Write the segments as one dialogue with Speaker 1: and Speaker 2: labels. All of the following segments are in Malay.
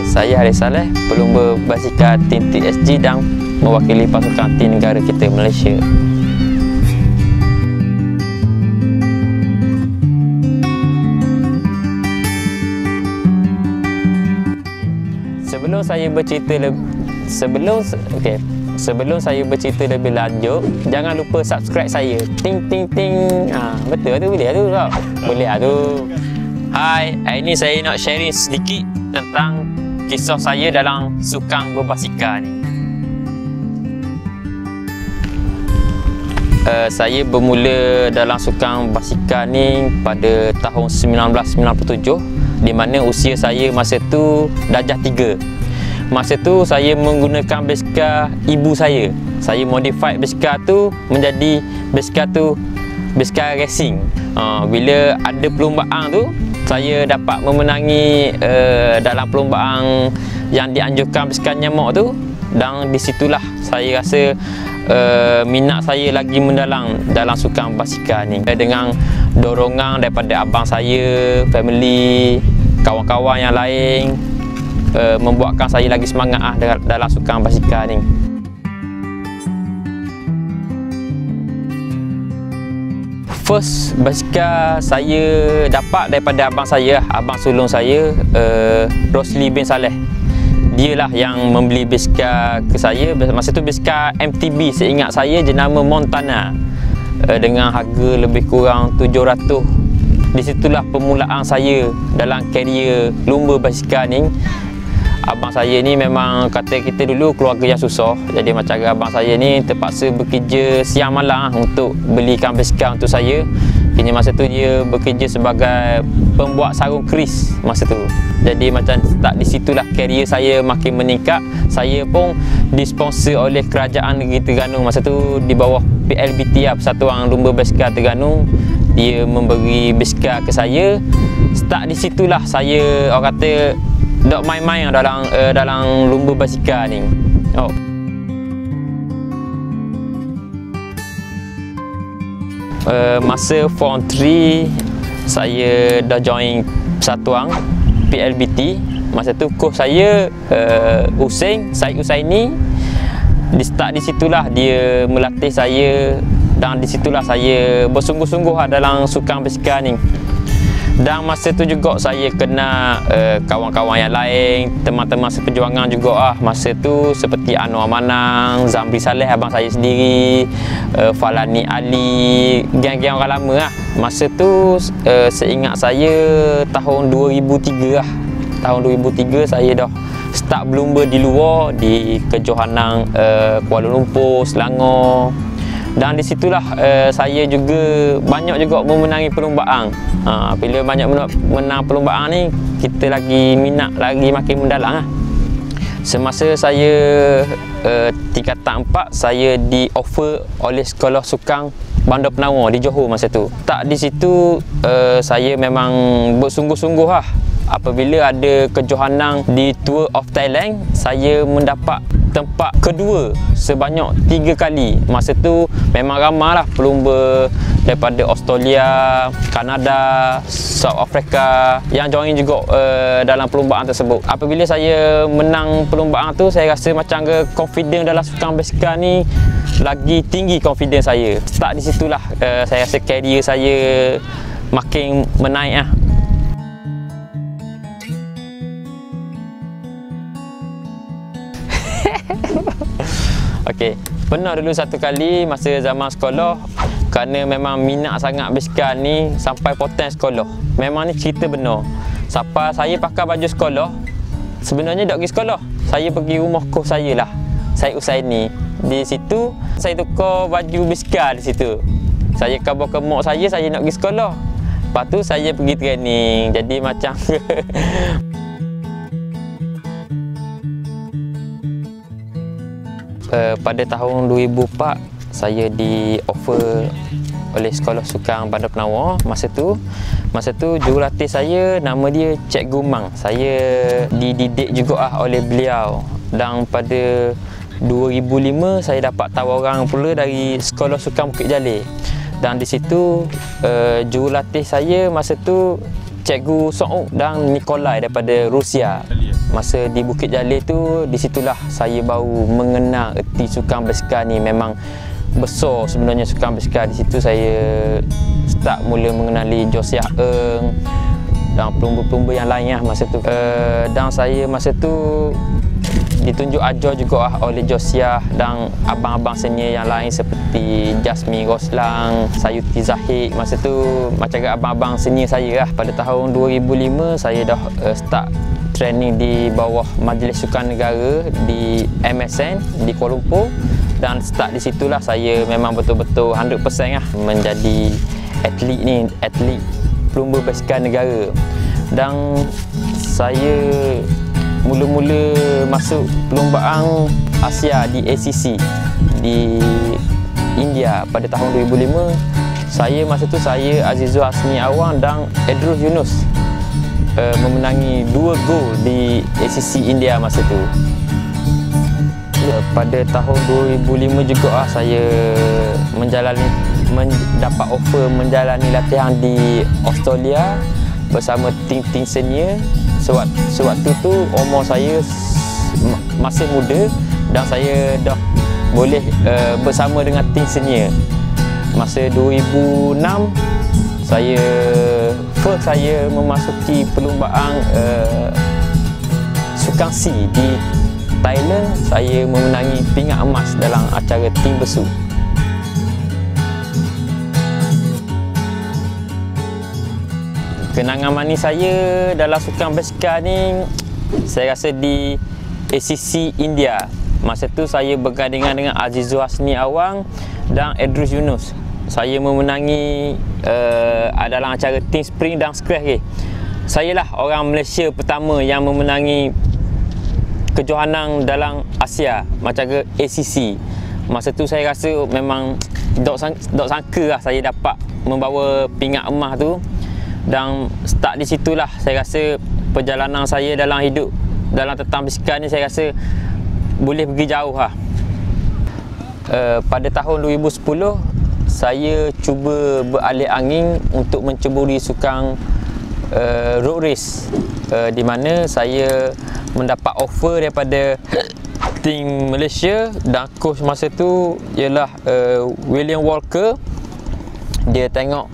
Speaker 1: Saya Haris Saleh, pelumba basikal tim TSG dan mewakili pasukan tim negara kita Malaysia. Sebelum saya bercerita lebih lanjut, jangan lupa subscribe saya. Ting ting ting. Betul tu, boleh tu tak? Boleh tu. Hai, hari ni saya nak sharing sedikit tentang kisah saya dalam sukan berbasikal ni. Saya bermula dalam sukan basikal ni pada tahun 1997, di mana usia saya masa tu darjah 3. Masa tu saya menggunakan basikal ibu saya. Saya modify basikal tu menjadi basikal racing. Bila ada perlumbaan tu, saya dapat memenangi dalam perlumbaan yang dianjurkan basikal nyamak tu, dan disitulah saya rasa minat saya lagi mendalam dalam sukan basikal ni. Dengan dorongan daripada abang saya, family, kawan-kawan yang lain, membuatkan saya lagi semangat dalam sukan basikal ni. First basikal saya dapat daripada abang saya, abang sulung saya, Rosli bin Saleh. Dialah yang membeli basikal ke saya. Masa tu basikal MTB, seingat saya jenama Montana, dengan harga lebih kurang 700. Disitulah permulaan saya dalam karier lumba basikal ni. Abang saya ni memang kata kita dulu keluarga yang susah. Jadi macam abang saya ni terpaksa bekerja siang malam untuk belikan basikal untuk saya. Kini masa tu dia bekerja sebagai pembuat sarung keris masa tu. Jadi macam start di situlah karier saya makin meningkat. Saya pun disponsor oleh kerajaan negeri Terengganu masa tu, di bawah PLBT, Persatuan Lumba Basikal Terengganu. Dia memberi basikal ke saya. Start di situlah saya, orang kata, tak main-main dalam lumba basikal ni. Masa Form 3 saya dah join persatuan PLBT. Masa tu coach saya Said Usaini. Di start di situlah dia melatih saya, dan di situlah saya bersungguh-sungguh dalam sukan basikal ni. Dan masa tu juga saya kenal kawan-kawan yang lain, teman-teman seperjuangan juga masa tu, seperti Anwar Manang, Zamri Saleh abang saya sendiri, Falani Ali, geng-geng orang lama Masa tu seingat saya tahun 2003 Tahun 2003 saya dah start berlumba di luar, di Kejohanan, Kuala Lumpur, Selangor. Dan disitulah saya juga banyak juga memenangi perlumbaan. Bila banyak menang perlumbaan ni, kita lagi minat lagi makin mendalam. Semasa saya tingkatan 4, saya di offer oleh sekolah sukan Bandar Penawar di Johor masa tu. Tak di situ saya memang bersungguh-sungguh apabila ada kejohanan di Tour of Thailand, saya mendapat tempat kedua sebanyak 3 kali. Masa tu memang ramai pelumba daripada Australia, Kanada, South Africa yang join juga dalam perlumbaan tersebut. Apabila saya menang perlumbaan tu, saya rasa macam confident dalam sukan basikal ni lagi tinggi confidence saya. Start di situlah saya rasa career saya makin menaik Okey, pernah dulu satu kali masa zaman sekolah, kerana memang minat sangat basikal ni sampai poten sekolah. Memang ni cerita benar. Sampai saya pakai baju sekolah, sebenarnya tak pergi sekolah. Saya pergi rumah coach saya lah, Said Usaini. Di situ saya tukar baju basikal di situ. Saya khabar ke mak saya nak pergi sekolah. Lepas tu saya pergi training. Jadi macam pada tahun 2004 saya di offer oleh sekolah sukan Bandar Penawar. Masa tu jurulatih saya nama dia Cikgu Mang. Saya dididik juga oleh beliau. Dan pada 2005 saya dapat tawaran pula dari sekolah sukan Bukit Jalil. Dan di situ jurulatih saya masa tu Cikgu Souk dan Nikolai daripada Rusia. Masa di Bukit Jalil tu, di situlah saya baru mengenal erti sukan basikal ni. Memang besar sebenarnya sukan basikal. Di situ saya start mula mengenali Josiah Eng dan pelumba-pelumba yang lain lah masa tu. Dan saya masa tu ditunjuk ajar juga oleh Josiah dan abang-abang senior yang lain seperti Jasmine Roslang, Sayuti Zahid. Masa tu macam abang-abang senior saya lah. Pada tahun 2005 saya dah start training di bawah Majlis Sukan Negara di MSN di Kuala Lumpur, dan start di situlah saya memang betul-betul 100% lah menjadi atlet ni, atlet pelumba basikal negara. Dan saya mula-mula masuk perlumbaan Asia di ACC di India pada tahun 2005. Saya masa tu saya Azizul Hasmi Awang dan Edrus Yunus memenangi 2 gol di ACC India masa tu. Pada tahun 2005 juga saya mendapat offer menjalani latihan di Australia bersama tim-tim senior. Sewaktu tu umur saya masih muda dan saya dah boleh bersama dengan tim senior. Masa 2006 saya memasuki perlumbaan Sukan C di Thailand. Saya memenangi pingat emas dalam acara tim besu. Kenangan manis saya dalam sukan basikal ni, saya rasa di ACC India. Masa tu saya bergandingan dengan Azizul Hasmi Awang dan Edrus Yunus. Saya memenangi dalam acara team sprint dan squash. Sayalah orang Malaysia pertama yang memenangi kejohanan dalam Asia macam ke ACC. Masa tu saya rasa memang dok sangka lah saya dapat membawa pingat emas tu. Dan start di situlah saya rasa perjalanan saya dalam hidup dalam tentang basikal ni, saya rasa boleh pergi jauh lah. Pada tahun 2010 saya cuba beralih angin untuk menceburi sukan road race, di mana saya mendapat offer daripada tim Malaysia dan coach masa tu ialah William Walker. Dia tengok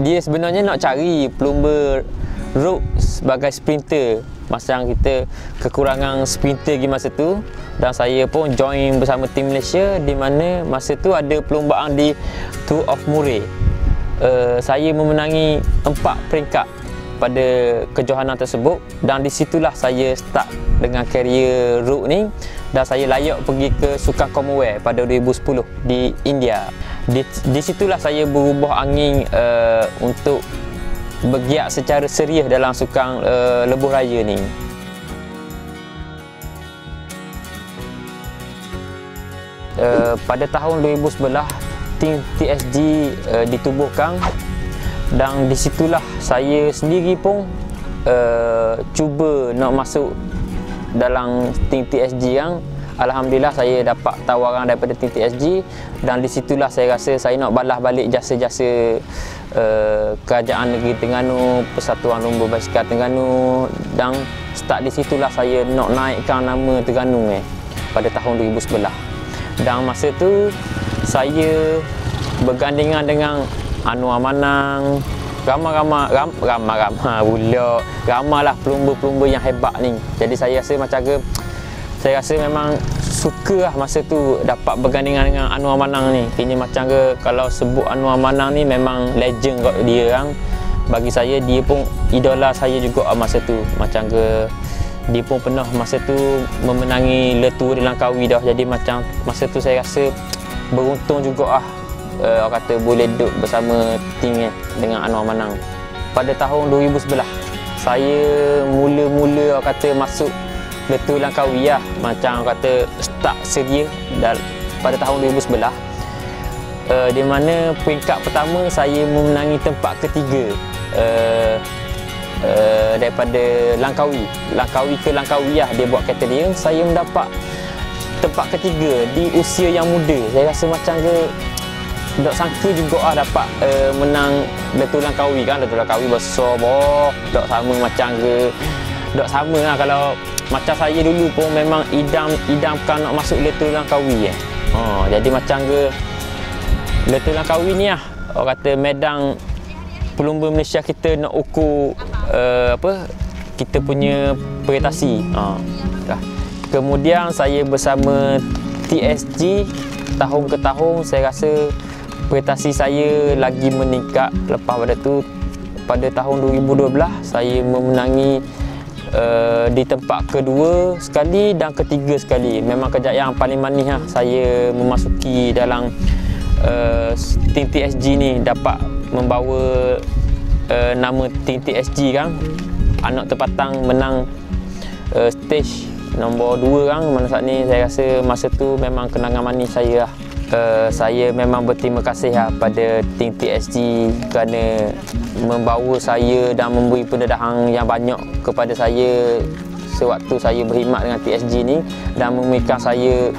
Speaker 1: dia sebenarnya nak cari pelumba road sebagai sprinter. Masa yang kita kekurangan sprinter di masa tu, dan saya pun join bersama tim Malaysia, di mana masa tu ada perlumbaan di Tour of Murray. Saya memenangi 4 peringkat pada kejohanan tersebut, dan di situlah saya start dengan karier road ni, dan saya layak pergi ke Sukan Commonwealth pada 2010 di India. Di situlah saya berubah angin untuk bergiat secara serius dalam sukan lebuh raya ni. Pada tahun 2011 tim TSG ditubuhkan, dan di situlah saya sendiri pun cuba nak masuk dalam tim TSG yang alhamdulillah saya dapat tawaran daripada tim TSG, dan di situlah saya rasa saya nak balas balik jasa-jasa Kerajaan Negeri Terengganu, Persatuan Lumba Basikal Terengganu, dan start di situlah saya nak naikkan nama Terengganu pada tahun 2011. Dan masa tu saya bergandingan dengan Anwar Manang, ramai lah pelumba-pelumba yang hebat ni. Jadi saya rasa memang suka lah masa tu dapat bergandingan dengan Anwar Manang ni. Kini macam ke kalau sebut Anwar Manang ni memang legend kat dia kan. Bagi saya dia pun idola saya juga masa tu. Macam ke dia pun pernah masa tu memenangi Le Tour di Langkawi dah. Jadi macam masa tu saya rasa beruntung juga lah, orang kata boleh duduk bersama tim dengan Anwar Manang. Pada tahun 2011 saya mula-mula orang kata masuk Le Tour Langkawi lah, macam kata start serius pada tahun 2011, di mana peringkat pertama saya memenangi tempat ketiga daripada Langkawi ke Langkawi lah, dia buat kategori. Saya mendapat tempat ketiga di usia yang muda. Saya rasa macam ke tak sangka juga lah dapat menang Le Tour Langkawi kan. Le Tour Langkawi besar boh, tak sama macam ke dok sama lah. Kalau macam saya dulu pun memang idamkan nak masuk Letuh Langkawi jadi macam ke Letuh Langkawi ni lah, orang kata medan pelumba Malaysia kita nak ukur kita punya prestasi. Kemudian saya bersama TSG tahun ke tahun, saya rasa prestasi saya lagi meningkat. Lepas pada tu, pada tahun 2012 saya memenangi di tempat kedua sekali dan ketiga sekali. Memang kejayaan paling manis lah. Saya memasuki dalam tim TSG ni, dapat membawa nama tim TSG kan. Anak Terpatang menang stage nombor 2 kan. Mana saat ni saya rasa masa tu memang kenangan manis saya lah. Saya memang berterima kasih lah pada tim TSG kerana membawa saya dan memberi pendedahan yang banyak kepada saya sewaktu saya berkhidmat dengan TSG ni, dan memberikan saya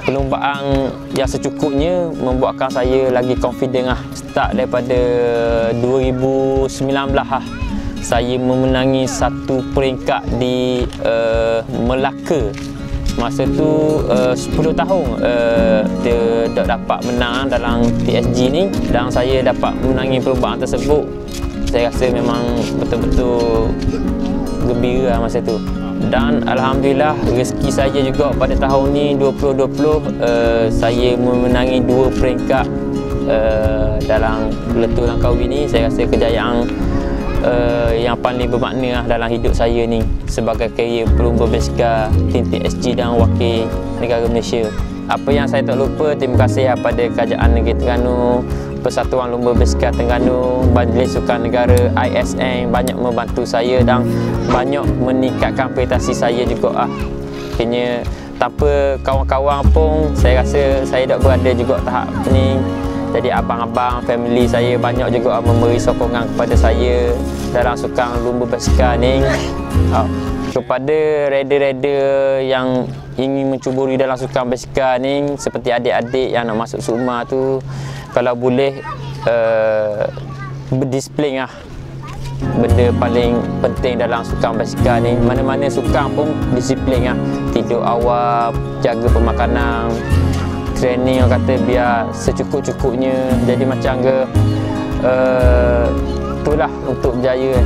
Speaker 1: perlumbaan yang secukupnya, membuatkan saya lagi confident lah. Start daripada 2019 lah, saya memenangi 1 peringkat di Melaka. Masa tu 10 tahun dia dapat menang dalam TSG ni, dan saya dapat menangi perlombaan tersebut. Saya rasa memang betul-betul gembira masa tu. Dan alhamdulillah rezeki saya juga pada tahun ni 2020 saya memenangi 2 peringkat dalam Letuh Langkawi ni. Saya rasa kejayaan yang paling bermakna dalam hidup saya ni sebagai karier pelumba basikal tim TSG dan wakil negara Malaysia. Apa yang saya tak lupa, terima kasih kepada Kerajaan Negeri Terengganu, Persatuan Lumba Basikal Terengganu, Majlis Sukan Negara ISN banyak membantu saya dan banyak meningkatkan prestasi saya juga. Akhirnya tanpa kawan-kawan pun saya rasa saya tak berada juga tahap ni. Jadi abang-abang, family saya banyak juga memberi sokongan kepada saya dalam sukan lumba basikal ni. Kepada rider-rider yang ingin mencuburi dalam sukan basikal ni, seperti adik-adik yang nak masuk SUKMA tu, kalau boleh berdisiplin lah. Benda paling penting dalam sukan basikal ni, mana-mana sukan pun disiplin lah. Tidur awal, jaga pemakanan, training orang kata biar secukup-cukupnya. Jadi macam ke itulah untuk berjaya.